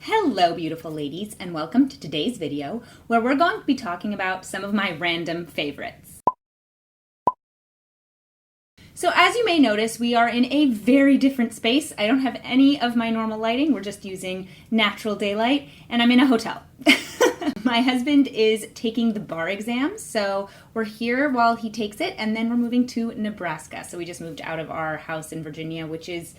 Hello beautiful ladies, and welcome to today's video where we're going to be talking about some of my random favorites. So as you may notice, we are in a very different space. I don't have any of my normal lighting, we're just using natural daylight, and I'm in a hotel. My husband is taking the bar exam, so we're here while he takes it, and then we're moving to Nebraska. So we just moved out of our house in Virginia, which is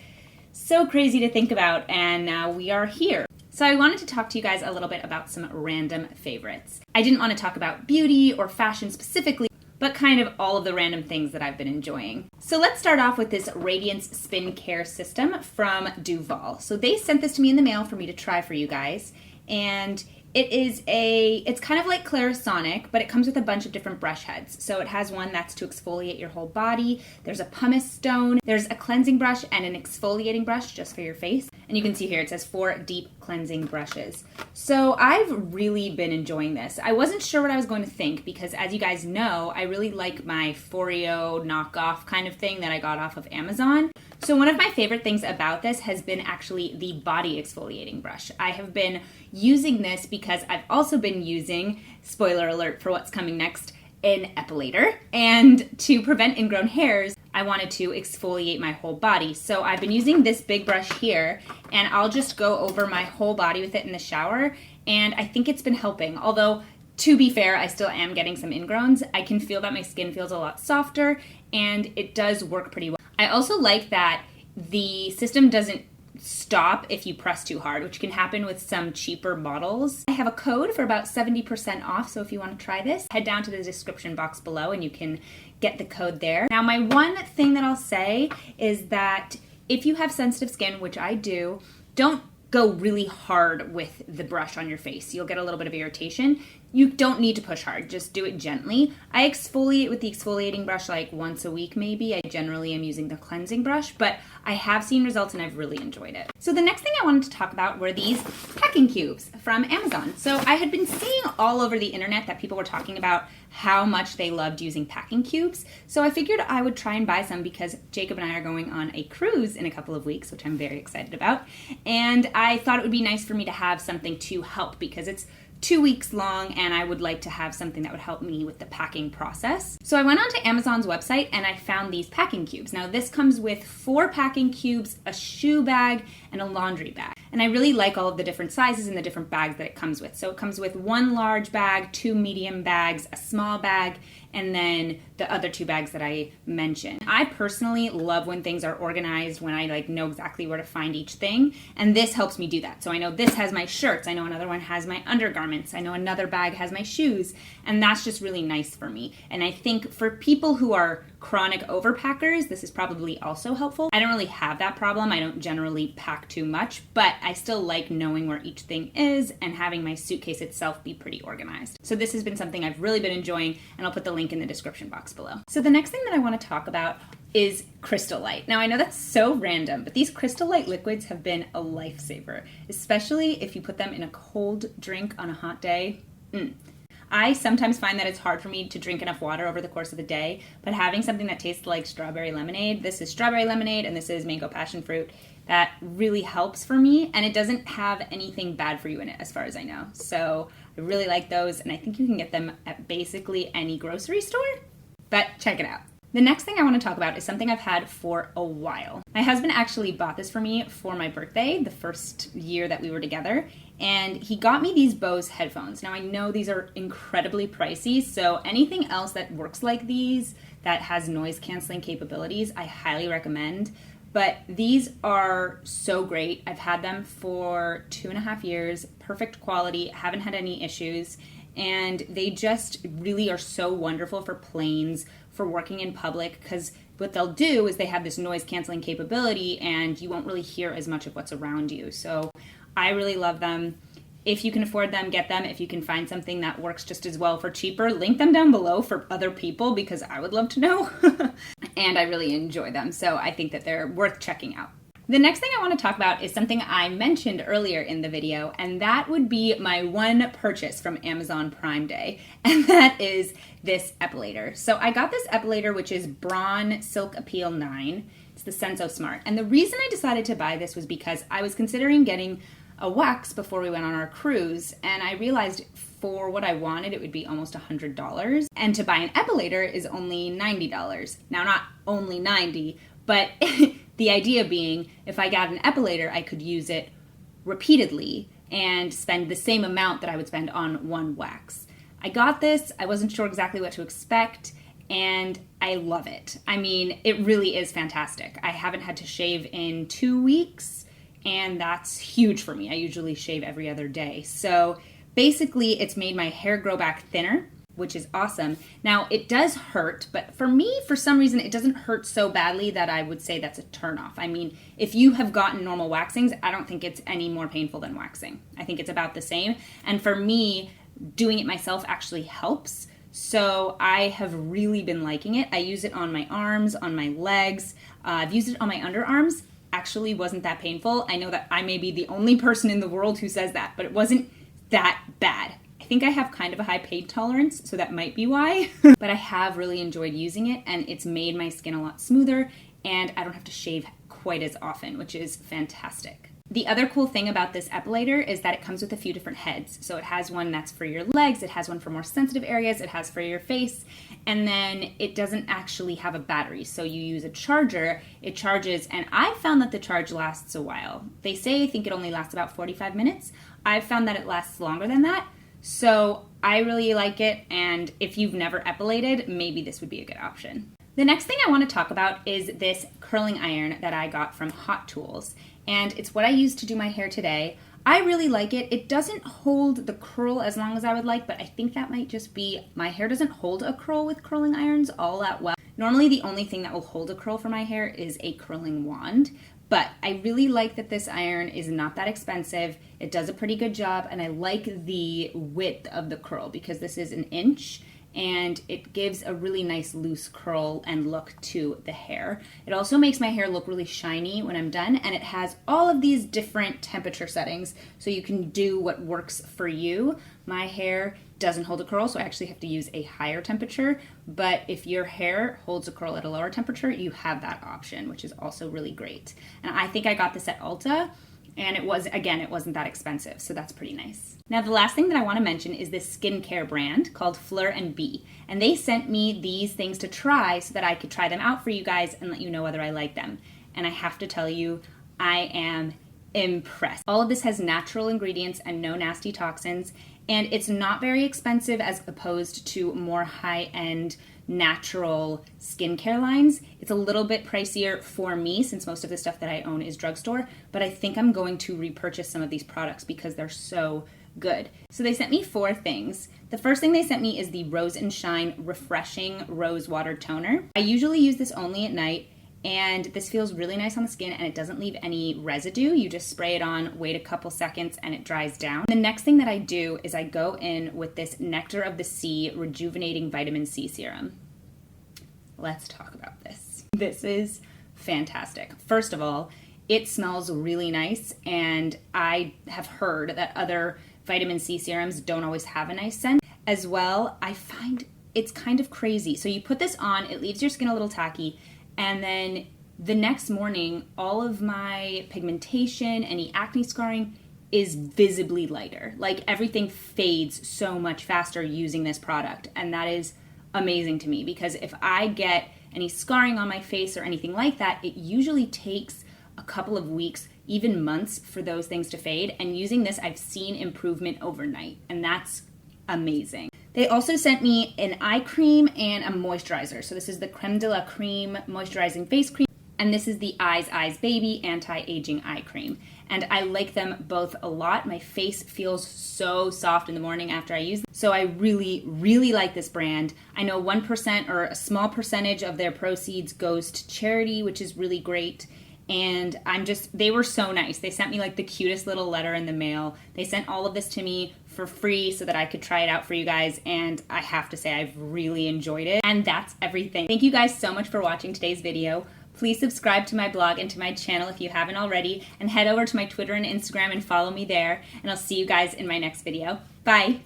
so crazy to think about, and now we are here. So I wanted to talk to you guys a little bit about some random favorites. I didn't want to talk about beauty or fashion specifically, but kind of all of the random things that I've been enjoying. So let's start off with this Radiance Spin Care System from Duval. So they sent this to me in the mail for me to try for you guys, and it's kind of like Clarisonic, but it comes with a bunch of different brush heads. So it has one that's to exfoliate your whole body. There's a pumice stone. There's a cleansing brush and an exfoliating brush just for your face. And you can see here it says 4 deep cleansing brushes. So I've really been enjoying this. I wasn't sure what I was going to think because, as you guys know, I really like my Foreo knockoff kind of thing that I got off of Amazon. So one of my favorite things about this has been actually the body exfoliating brush. I have been using this because I've also been using, spoiler alert for what's coming next, an epilator. And to prevent ingrown hairs, I wanted to exfoliate my whole body. So I've been using this big brush here, and I'll just go over my whole body with it in the shower, and I think it's been helping. Although, to be fair, I still am getting some ingrowns. I can feel that my skin feels a lot softer, and it does work pretty well. I also like that the system doesn't stop if you press too hard, which can happen with some cheaper models. I have a code for about 70% off, so if you want to try this, head down to the description box below and you can get the code there. Now, my one thing that I'll say is that if you have sensitive skin, which I do, don't go really hard with the brush on your face. You'll get a little bit of irritation. You don't need to push hard, just do it gently. I exfoliate with the exfoliating brush like once a week maybe. I generally am using the cleansing brush, but I have seen results and I've really enjoyed it. So the next thing I wanted to talk about were these packing cubes from Amazon. So I had been seeing all over the internet that people were talking about how much they loved using packing cubes. So I figured I would try and buy some because Jacob and I are going on a cruise in a couple of weeks, which I'm very excited about. And I thought it would be nice for me to have something to help because it's 2 weeks long and I would like to have something that would help me with the packing process. So I went onto Amazon's website and I found these packing cubes. Now this comes with 4 packing cubes, a shoe bag, and a laundry bag. And I really like all of the different sizes and the different bags that it comes with. So it comes with 1 large bag, 2 medium bags, a small bag, and then the other 2 bags that I mentioned. I personally love when things are organized, when I know exactly where to find each thing, and this helps me do that. So I know this has my shirts, I know another one has my undergarments, I know another bag has my shoes, and that's just really nice for me. And I think for people who are chronic overpackers, this is probably also helpful. I don't really have that problem. I don't generally pack too much, but I still like knowing where each thing is and having my suitcase itself be pretty organized. So this has been something I've really been enjoying, and I'll put the link in the description box below. So the next thing that I want to talk about is Crystal Light. Now I know that's so random, but these Crystal Light liquids have been a lifesaver, especially if you put them in a cold drink on a hot day. I sometimes find that it's hard for me to drink enough water over the course of the day, but having something that tastes like strawberry lemonade, this is strawberry lemonade and this is mango passion fruit, that really helps for me, and it doesn't have anything bad for you in it as far as I know. So I really like those, and I think you can get them at basically any grocery store, but check it out. The next thing I want to talk about is something I've had for a while. My husband actually bought this for me for my birthday, the first year that we were together, and he got me these Bose headphones. Now I know these are incredibly pricey, so anything else that works like these, that has noise canceling capabilities, I highly recommend. But these are so great. I've had them for 2.5 years, perfect quality, haven't had any issues, and they just really are so wonderful for planes, for working in public, because what they'll do is they have this noise canceling capability and you won't really hear as much of what's around you. So I really love them. If you can afford them, get them. If you can find something that works just as well for cheaper, link them down below for other people because I would love to know. And I really enjoy them, so I think that they're worth checking out. The next thing I want to talk about is something I mentioned earlier in the video, and that would be my one purchase from Amazon Prime Day, and that is this epilator. So I got this epilator, which is Braun Silk Appeal 9. It's the Senso Smart. And the reason I decided to buy this was because I was considering getting a wax before we went on our cruise, and I realized for what I wanted, it would be almost $100. And to buy an epilator is only $90. Now, not only 90, but the idea being if I got an epilator, I could use it repeatedly and spend the same amount that I would spend on one wax. I got this, I wasn't sure exactly what to expect, and I love it. I mean, it really is fantastic. I haven't had to shave in 2 weeks, and that's huge for me. I usually shave every other day. So basically, it's made my hair grow back thinner, which is awesome. Now, it does hurt, but for me, for some reason, it doesn't hurt so badly that I would say that's a turnoff. I mean, if you have gotten normal waxings, I don't think it's any more painful than waxing. I think it's about the same. And for me, doing it myself actually helps. So I have really been liking it. I use it on my arms, on my legs. I've used it on my underarms. Actually wasn't that painful. I know that I may be the only person in the world who says that, but it wasn't that bad. I think I have kind of a high pain tolerance, so that might be why. But I have really enjoyed using it, and it's made my skin a lot smoother, and I don't have to shave quite as often, which is fantastic. The other cool thing about this epilator is that it comes with a few different heads. So it has one that's for your legs, it has one for more sensitive areas, it has for your face, and then it doesn't actually have a battery. So you use a charger, it charges, and I've found that the charge lasts a while. They say I think it only lasts about 45 minutes. I've found that it lasts longer than that. So I really like it, and if you've never epilated, maybe this would be a good option. The next thing I want to talk about is this curling iron that I got from Hot Tools, and it's what I use to do my hair today. I really like it. It doesn't hold the curl as long as I would like, but I think that might just be my hair doesn't hold a curl with curling irons all that well. Normally the only thing that will hold a curl for my hair is a curling wand, but I really like that this iron is not that expensive. It does a pretty good job, and I like the width of the curl because this is 1 inch, and it gives a really nice loose curl and look to the hair. It also makes my hair look really shiny when I'm done, and it has all of these different temperature settings, so you can do what works for you. My hair doesn't hold a curl, so I actually have to use a higher temperature, but if your hair holds a curl at a lower temperature, you have that option, which is also really great. And I think I got this at Ulta, and it wasn't that expensive, so that's pretty nice. Now, the last thing that I want to mention is this skincare brand called Fleur & Bee, and they sent me these things to try so that I could try them out for you guys and let you know whether I like them. And I have to tell you, I am impressed. All of this has natural ingredients and no nasty toxins, and it's not very expensive as opposed to more high-end natural skincare lines. It's a little bit pricier for me since most of the stuff that I own is drugstore, but I think I'm going to repurchase some of these products because they're so good. So they sent me 4 things. The first thing they sent me is the Rose and Shine Refreshing Rose Water Toner. I usually use this only at night, and this feels really nice on the skin, and it doesn't leave any residue. You just spray it on, wait a couple seconds, and it dries down. The next thing that I do is I go in with this Nectar of the Sea Rejuvenating Vitamin C Serum. Let's talk about this. This is fantastic. First of all, it smells really nice, and I have heard that other vitamin C serums don't always have a nice scent. As well, I find it's kind of crazy. So you put this on, it leaves your skin a little tacky, and then the next morning, all of my pigmentation, any acne scarring is visibly lighter. Like everything fades so much faster using this product, and that is amazing to me because if I get any scarring on my face or anything like that, it usually takes a couple of weeks, even months, for those things to fade. And using this, I've seen improvement overnight, and that's amazing. They also sent me an eye cream and a moisturizer. So this is the Creme de la Cream Moisturizing Face Cream, and this is the Eyes Baby Anti-Aging Eye Cream. And I like them both a lot. My face feels so soft in the morning after I use them. So I really, really like this brand. I know 1% or a small percentage of their proceeds goes to charity, which is really great. And they were so nice. They sent me like the cutest little letter in the mail. They sent all of this to me for free so that I could try it out for you guys. And I have to say, I've really enjoyed it. And that's everything. Thank you guys so much for watching today's video. Please subscribe to my blog and to my channel if you haven't already, and head over to my Twitter and Instagram and follow me there. And I'll see you guys in my next video. Bye.